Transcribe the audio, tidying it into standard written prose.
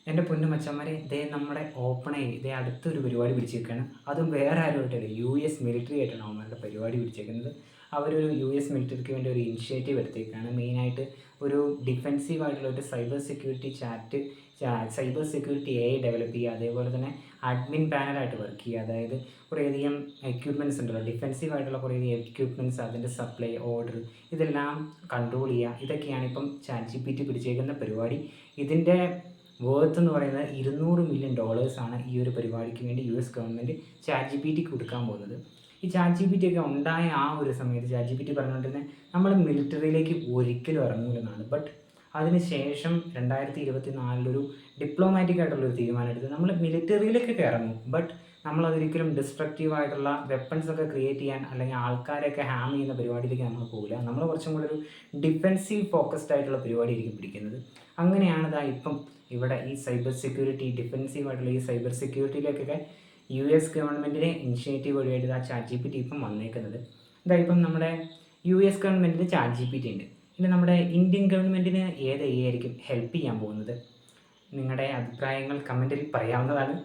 എൻ്റെ പൊന്നു മച്ചന്മാരെ, നമ്മുടെ ഓപ്പൺ ആയി അടുത്തൊരു പരിപാടി പിടിച്ചേക്കാണ്. അതും വേറെ ആരുമായിട്ടല്ല, US മിലിറ്ററി ആയിട്ടാണ് അവന്മാരുടെ പരിപാടി പിടിച്ചേക്കുന്നത്. അവരൊരു US മിലിറ്ററിക്ക് വേണ്ടി ഒരു ഇനിഷ്യേറ്റീവ് എടുത്തേക്കാണ്. മെയിനായിട്ട് ഒരു ഡിഫെൻസീവ് ആയിട്ടുള്ള ഒരു സൈബർ സെക്യൂരിറ്റി AI ഡെവലപ്പ് ചെയ്യുക, അതേപോലെ തന്നെ അഡ്മിൻ പാനലായിട്ട് വർക്ക് ചെയ്യുക. അതായത് കുറേയധികം എക്യുപ്മെൻറ്റ്സ് ഉണ്ടല്ലോ, ഡിഫെൻസീവ് ആയിട്ടുള്ള കുറേയധികം എക്യുപ്മെൻറ്റ്സ്, അതിൻ്റെ സപ്ലൈ, ഓർഡർ, ഇതെല്ലാം കൺട്രോൾ ചെയ്യുക. ഇതൊക്കെയാണ് ഇപ്പം ChatGPT പിടിച്ചേക്കുന്ന പരിപാടി. ഇതിൻ്റെ വേർത്ത് എന്ന് പറയുന്നത് $200 മില്യൺ ആണ് ഈ ഒരു പരിപാടിക്ക് വേണ്ടി US ഗവൺമെൻറ് ChatGPTക്ക് കൊടുക്കാൻ പോകുന്നത്. ഈ ChatGPT ഒക്കെ ഉണ്ടായ ആ ഒരു സമയത്ത് ChatGPT പറഞ്ഞുകൊണ്ടിരുന്നത് നമ്മൾ മിലിറ്ററിയിലേക്ക് ഒരിക്കലും ഇറങ്ങൂലെന്നാണ്. ബട്ട് അതിനുശേഷം 2024 ഡിപ്ലോമാറ്റിക് ആയിട്ടുള്ളൊരു തീരുമാനം എടുത്ത് നമ്മൾ മിലിറ്ററിയിലേക്കൊക്കെ ഇറങ്ങും. ബട്ട് നമ്മളതൊരിക്കലും ഡിസ്ട്രക്റ്റീവ് ആയിട്ടുള്ള വെപ്പൺസ് ഒക്കെ ക്രിയേറ്റ് ചെയ്യാൻ അല്ലെങ്കിൽ ആൾക്കാരെയൊക്കെ ഹാം ചെയ്യുന്ന പരിപാടിയിലേക്ക് നമ്മൾ പോകില്ല. നമ്മൾ കുറച്ചും കൂടെ ഒരു ഡിഫെൻസീവ് ഫോക്കസ്ഡ് ആയിട്ടുള്ള പരിപാടിയായിരിക്കും പിടിക്കുന്നത്. അങ്ങനെയാണ് ഇപ്പം ഇവിടെ ഈ സൈബർ സെക്യൂരിറ്റി, ഡിഫെൻസീവ് ആയിട്ടുള്ള ഈ സൈബർ സെക്യൂരിറ്റിയിലേക്കൊക്കെ US ഗവൺമെൻറ്റിൻ്റെ ഇനിഷ്യേറ്റീവ് വഴിയായിട്ട് ChatGPT ഇപ്പം വന്നേക്കുന്നത്. ഇപ്പം നമ്മുടെ US ഗവൺമെൻറ്റിന് ChatGPT ഉണ്ട്. ഇനി നമ്മുടെ ഇന്ത്യൻ ഗവൺമെൻറ്റിന് ഏത് AI ആയിരിക്കും ഹെൽപ്പ് ചെയ്യാൻ പോകുന്നത്? നിങ്ങളുടെ അഭിപ്രായങ്ങൾ കമൻറ്റിൽ പറയാവുന്നതാണ്.